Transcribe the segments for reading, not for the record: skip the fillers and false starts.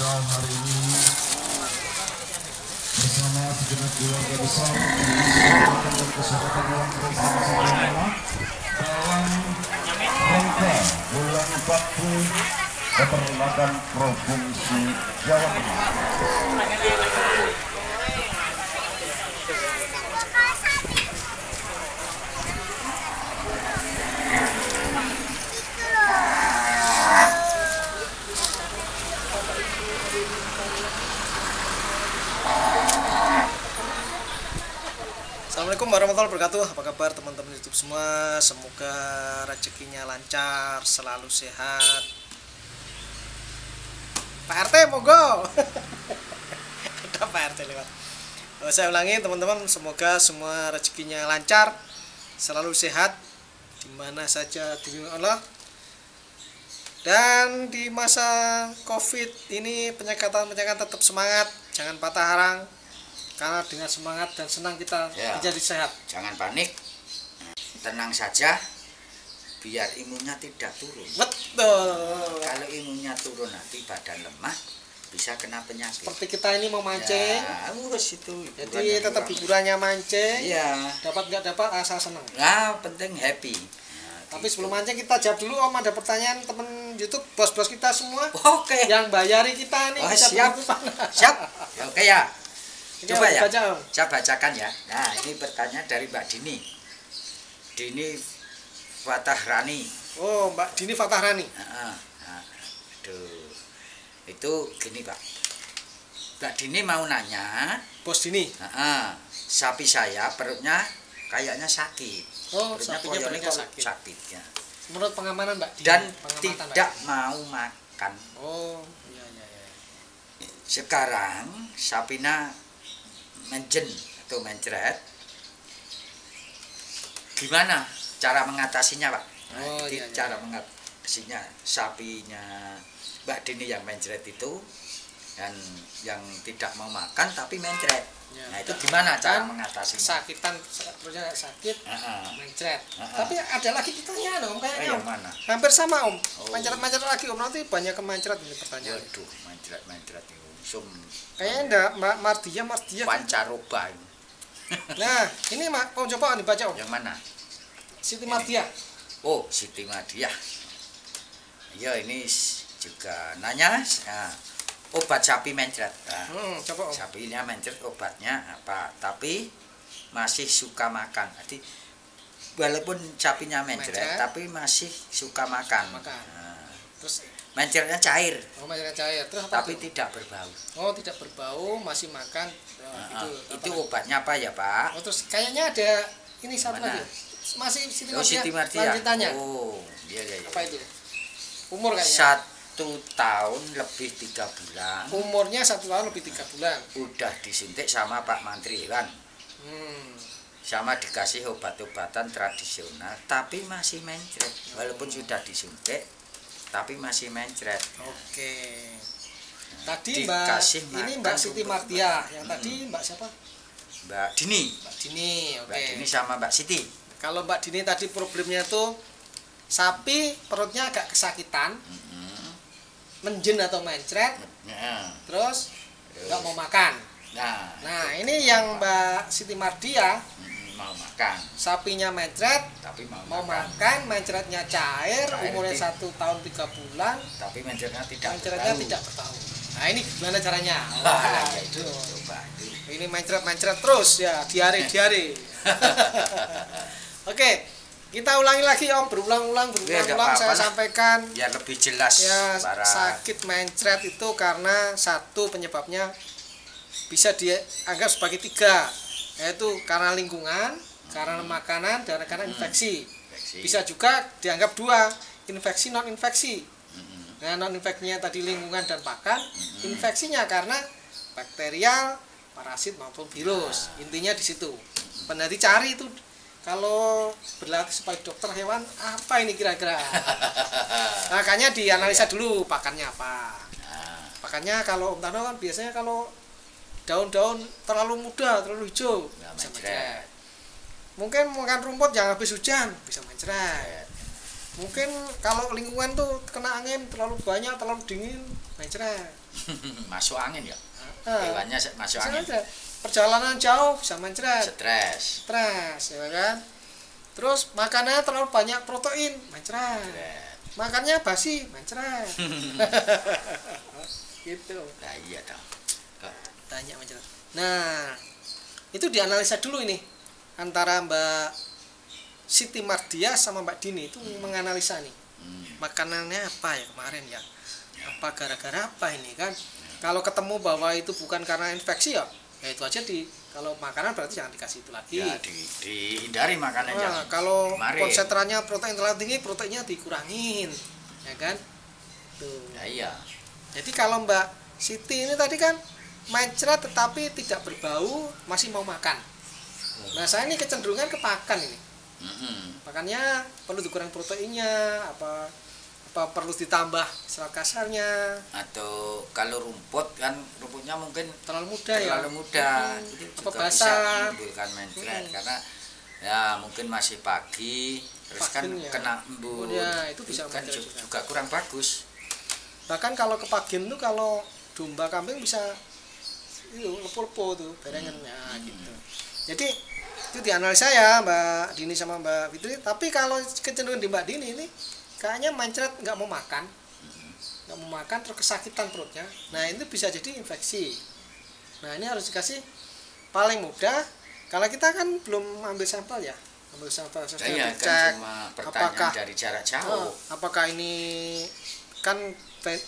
Maka hari ini bersama segenap keluarga besar dan kesehatan yang bersama-sama dalam rangka bulan bakti peternakan Provinsi Jawa Tengah. Assalamualaikum warahmatullahi wabarakatuh. Apa kabar teman-teman YouTube semua? Semoga rezekinya lancar, selalu sehat. Pak RT monggo. Ada Pak RT lewat. Saya ulangi teman-teman, semoga semua rezekinya lancar, selalu sehat di mana saja di Allah. Dan di masa Covid ini penyekatan tetap semangat, jangan patah arang. Karena dengan semangat dan senang kita menjadi sehat. Jangan panik, tenang saja, biar imunnya tidak turun. Betul. Kalau imunnya turun nanti badan lemah, bisa kena penyakit. Seperti kita ini mau mancing, ya, urus itu. jadi tetap hiburannya mancing. Iya. Dapat nggak dapat asal senang. Nah, penting happy. Nah, tapi gitu. sebelum mancing kita jawab dulu Om, ada pertanyaan temen YouTube, bos-bos kita semua. Oke. Yang bayari kita nih. Oh, bisa siap. berhubungan. Siap. Ya, oke ya. Ini Coba ya, baca, Om. saya bacakan ya. Nah, ini pertanyaan dari Mbak Dini. Dini Fatahrani. Oh, Mbak Dini Fatahrani. Aduh, itu gini Pak. Mbak Dini mau nanya, Bos Dini. sapi saya perutnya kayaknya sakit. Oh, Perutnya sapinya koyornya perutnya kok sakit. sakit ya. Menurut pengamanan Mbak Dini. Dan pengamatan, tidak Mbak. mau makan. Oh, iya. Sekarang sapinya menjen atau mencret. Gimana cara mengatasinya Pak? Oh, Jadi iya. cara mengatasinya sapinya Mbak Dini yang mencret itu dan yang tidak mau makan tapi mencret. Ya, Nah itu gimana cara kan mengatasinya? Sakitan, perutnya sakit, mencret. Heeh. Tapi ada lagi pertanyaan Om, kayaknya yang Om. mana? Hampir sama Om. Oh. Mencret lagi Om, nanti banyak kemencret ini pertanyaan. Waduh, mencret itu Kayaknya enggak, Mbak Mardia. pancaroba. Nah, ini Om coba dibaca Om. Yang mana? Siti Mardia. Oh, Siti Madiah. Ya ini juga nanya obat sapi mencret. Nah, Coba Om. sapinya mencret obatnya apa? Tapi masih suka makan. Jadi walaupun sapinya mencret, tapi masih suka makan. Nah, Terus mencretnya cair, mencret cair. Terus apa tapi tuh? tidak berbau. Oh, tidak berbau, masih makan. Itu obatnya apa ya Pak? Oh, terus kayaknya ada ini satu Mana? lagi. Masih Siti Oh, Mardia. Siti Mardia. Lanjutannya. Oh, iya. Apa itu? Umur kayaknya. 1 tahun lebih 3 bulan. Umurnya 1 tahun lebih 3 bulan. Udah disuntik sama Pak Mantri Hewan. Sama dikasih obat-obatan tradisional, tapi masih mencret. Walaupun sudah disuntik, tapi masih mencret. Oke. Tadi Dikasih ini makan Mbak Siti untuk Mardia. Yang tadi Mbak siapa? Mbak Dini. Mbak Dini. Oke. Mbak Dini sama Mbak Siti. Kalau Mbak Dini tadi problemnya tuh sapi perutnya agak kesakitan, menjen atau mencret, terus nggak mau makan. Nah, ini yang Mbak Siti Mardia, mau makan, sapinya mencret, tapi mau makan, mencretnya cair, umurnya 1 tahun 3 bulan, tapi mencretnya tidak mencretnya berbau. tidak berbau. Nah, ini gimana caranya? Wah, Wah, ya itu coba. ini mencret terus ya, diare. Oke, kita ulangi lagi Om, berulang-ulang saya sampaikan. Biar lebih jelas Ya, para sakit mencret itu karena satu penyebabnya bisa dianggap sebagai 3, yaitu karena lingkungan, karena makanan, dan karena infeksi. Bisa juga dianggap 2, infeksi non infeksi. Nah, non infeksinya tadi lingkungan dan pakan, infeksinya karena bakterial, parasit maupun virus. Intinya di situ. Peneliti cari itu kalau berlatih sebagai dokter hewan, apa ini kira-kira? Makanya dianalisa dulu pakannya apa. Pakannya kalau Om Tano kan biasanya kalau daun-daun terlalu muda, terlalu hijau, bisa mencret. Mungkin makan rumput yang habis hujan, bisa mencret. Mungkin kalau lingkungan tuh kena angin terlalu banyak, terlalu dingin, mencret. Masuk angin ya. Nah, Hewannya masuk angin. perjalanan jauh bisa mencret. Stres. Stres, ya kan? Terus makannya terlalu banyak protein, mencret. Makannya basi, mencret. Gitu. Nah iya dong. Tanya mencret. Nah, itu dianalisa dulu ini antara Mbak Siti Mardia sama Mbak Dini itu menganalisa nih. Makanannya apa ya kemarin ya? Apa gara-gara apa ini kan? Kalau ketemu bahwa itu bukan karena infeksi ya itu aja kalau makanan berarti jangan dikasih itu lagi. Ya dihindari makanan yang kalau kemarin. konsentrasinya protein terlalu tinggi, proteinnya dikurangin. Ya kan? Tuh. Ya iya. Jadi kalau Mbak Siti ini tadi kan mencret tetapi tidak berbau, masih mau makan. Nah, saya ini kecenderungan ke pakan ini. Makanya perlu dikurang proteinnya, apa perlu ditambah serat kasarnya, atau kalau rumputnya mungkin terlalu muda itu apa juga basah bisa menimbulkan mencret karena ya mungkin masih pagi terus kan ya. kena embun ya, itu bisa kan juga kurang bagus. Bahkan kalau kepagian tuh kalau domba kambing bisa itu lepo-lepo tuh berengennya gitu. Jadi itu dianalisa ya Mbak Dini sama Mbak Fitri. Tapi kalau kecenderungan di Mbak Dini ini kayaknya mencret nggak mau makan, terus kesakitan perutnya. Nah itu bisa jadi infeksi. Nah ini harus dikasih paling mudah. Kalau kita kan belum ambil sampel ya, Ya, cek kan cuma pertanyaan apakah dari jarak jauh. Apakah ini kan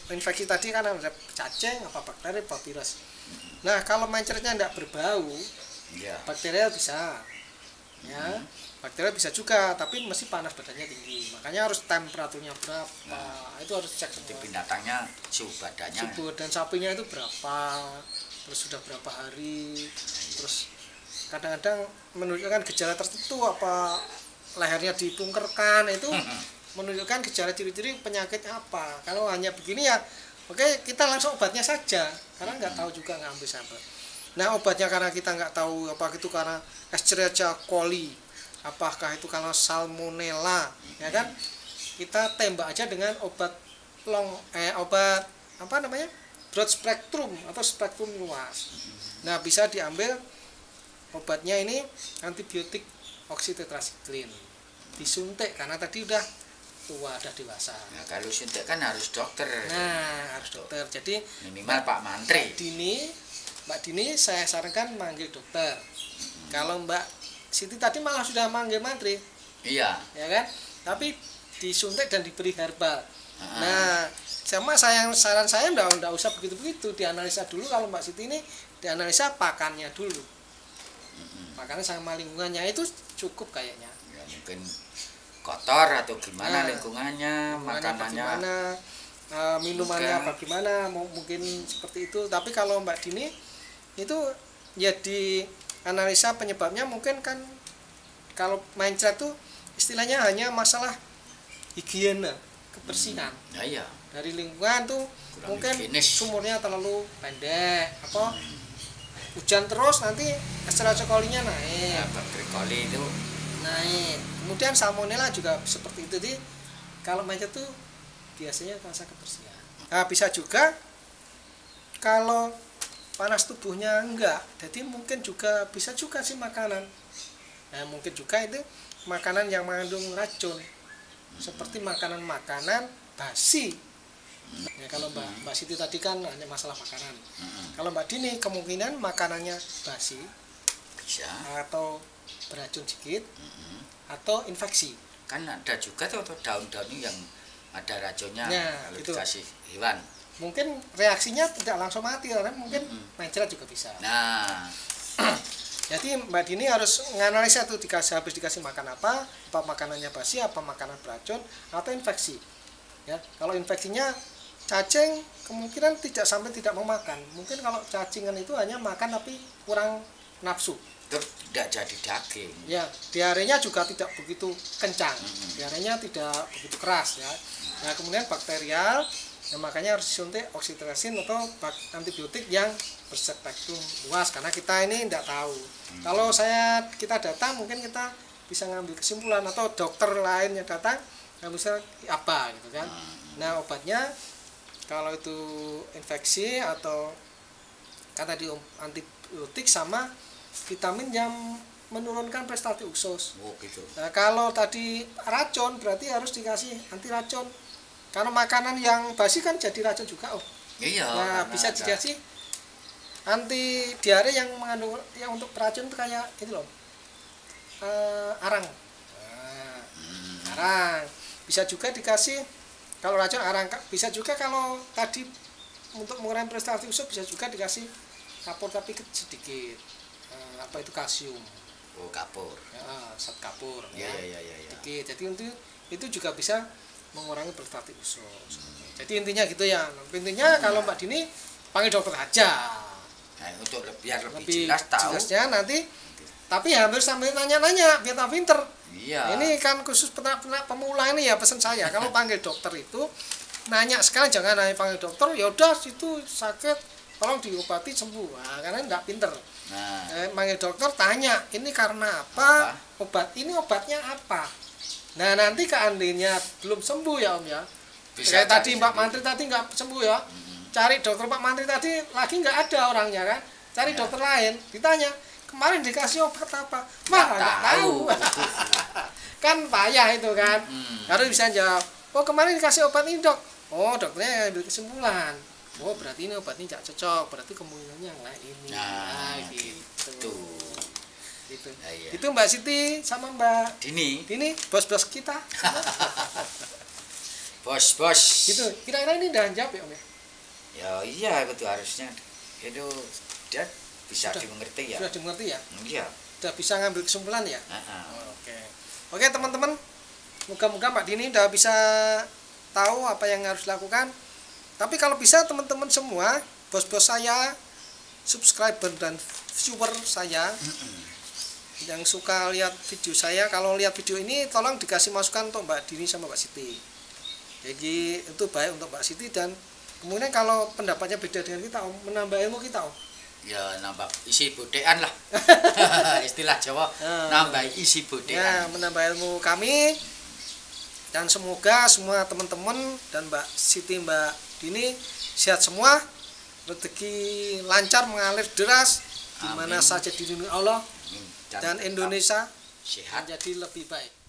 infeksi tadi kan ada cacing, apa bakteri, apa virus. Nah kalau mencretnya tidak berbau, bakterial bisa, ya. Bakteri bisa juga, tapi mesti panas badannya tinggi. Makanya harus temperaturnya berapa. Itu harus cek semua. Binatangnya suhu badannya. Suhu dan sapinya itu berapa, terus sudah berapa hari, terus kadang-kadang menunjukkan gejala tertentu apa lehernya dipungkerkan itu menunjukkan gejala ciri-ciri penyakit apa. Kalau hanya begini ya, oke kita langsung obatnya saja, karena nggak tahu juga ngambil sampel. Nah obatnya karena kita nggak tahu apa itu karena Escherichia coli. Apakah itu kalau salmonella, ya kan? Kita tembak aja dengan obat obat apa namanya? Broad spektrum atau spektrum luas. Nah, bisa diambil obatnya ini antibiotik oksitetrasiklin. Disuntik karena tadi udah tua, udah dewasa. Nah, kalau suntik kan harus dokter. Nah, harus dokter. Jadi minimal Pak Mantri. Mbak Dini saya sarankan manggil dokter. Kalau Mbak Siti tadi malah sudah manggil mantri. Iya. Ya kan? Tapi disuntik dan diberi herbal. Nah, saran saya enggak usah begitu-begitu, dianalisa dulu. Kalau Mbak Siti ini dianalisa pakannya dulu. Pakannya sama lingkungannya itu cukup kayaknya. Ya, mungkin kotor atau gimana lingkungannya, makanannya bagaimana, minumannya bagaimana, mungkin seperti itu. Tapi kalau Mbak Dini itu ya di analisa penyebabnya mungkin kan kalau mencret tuh istilahnya hanya masalah higiene, kebersihan. Ya, iya. Dari lingkungan tuh kurang mungkin higienis. Sumurnya terlalu pendek, apa hujan terus nanti Escherichia colinya naik. Ya, bakteri coli itu naik. Kemudian salmonella juga seperti itu. Jadi kalau mencret tuh biasanya rasa kebersihan. Nah, bisa juga kalau panas tubuhnya enggak, jadi mungkin juga bisa juga sih makanan. Nah, mungkin juga itu makanan yang mengandung racun, seperti makanan-makanan basi. Ya, kalau Mbak Siti tadi kan hanya masalah makanan. Kalau Mbak Dini kemungkinan makanannya basi, bisa atau beracun sedikit, atau infeksi. Kan ada juga tuh daun-daun yang ada racunnya kalau gitu. Dikasih hewan. Mungkin reaksinya tidak langsung mati, karena mungkin mencret juga bisa. Nah, jadi Mbak Dini harus menganalisa tuh habis dikasih makan apa makanannya basi, apa makanan beracun, atau infeksi. Ya, kalau infeksinya cacing kemungkinan tidak sampai tidak mau makan. Mungkin kalau cacingan itu hanya makan tapi kurang nafsu. Itu tidak jadi daging. Ya, diarenya juga tidak begitu kencang. Diarenya tidak begitu keras ya. Nah, kemudian bakterial. Nah, makanya harus disuntik oksitosin atau antibiotik yang berspektrum luas karena kita ini tidak tahu. Kalau kita datang mungkin kita bisa ngambil kesimpulan atau dokter lain yang datang kamu bisa apa gitu kan. Nah obatnya kalau itu infeksi atau kan tadi antibiotik sama vitamin yang menurunkan prestasi usus. Oh gitu. Nah kalau tadi racun berarti harus dikasih anti racun karena makanan yang basi kan jadi racun juga. Iya. Nah bisa dikasih anti diare yang mengandung yang untuk racun itu kayak itu loh, arang. Arang bisa juga dikasih kalau racun arang. Bisa juga kalau tadi untuk mengurangi prestasi usus bisa juga dikasih kapur tapi sedikit. Apa itu kalsium. Oh kapur. Zat kapur. Ya. Sedikit. Jadi itu juga bisa mengurangi prestasi usus. Jadi intinya gitu ya. Intinya kalau Mbak Dini panggil dokter aja. Nah, untuk biar lebih jelas tahu. Jelasnya nanti. Tapi hampir sambil nanya-nanya biar tahu pinter. Iya. Ini kan khusus peternak pemula ini ya pesan saya. Kalau panggil dokter itu nanya sekali, jangan hanya panggil dokter. Ya udah situ sakit, tolong diobati sembuh. Nah, karena enggak pinter. Nah, Panggil dokter tanya ini karena apa? Obat ini obatnya apa? Nah nanti keandainya belum sembuh ya Om ya. Kayak tadi Mbak Mantri tadi nggak sembuh ya. Cari dokter Pak Mantri tadi lagi nggak ada orangnya kan. Cari dokter lain, ditanya kemarin dikasih obat apa? Mah nggak tahu. Kan payah itu kan. Harus bisa jawab. Oh kemarin dikasih obat ini dok. Oh dokternya ambil kesimpulan. Oh berarti ini obatnya nggak cocok. Berarti kemungkinannya yang lain ini. Nah gitu. Gitu. Nah, iya. Itu Mbak Siti sama Mbak Dini bos-bos kita. bos Gitu. Kira-kira ini udah jawab ya Om ya? Ya iya betul, harusnya itu dia bisa dimengerti ya. Sudah dimengerti ya? Iya. Sudah bisa ngambil kesimpulan ya? Oke. Oke teman-teman, moga-moga Mbak Dini udah bisa tahu apa yang harus dilakukan. Tapi kalau bisa teman-teman semua, bos-bos saya, subscriber dan viewer saya yang suka lihat video saya, kalau lihat video ini tolong dikasih masukan untuk Mbak Dini sama Mbak Siti. Jadi itu baik untuk Mbak Siti dan kemudian kalau pendapatnya beda dengan kita, Om, menambah ilmu kita, Om. Ya nambah isi bodean lah. Istilah Jawa, nambah isi bodean. Ya, menambah ilmu kami. Dan semoga semua teman-teman dan Mbak Siti, Mbak Dini sehat semua, rezeki lancar mengalir deras di mana saja di dunia Allah dan Indonesia sehat menjadi lebih baik.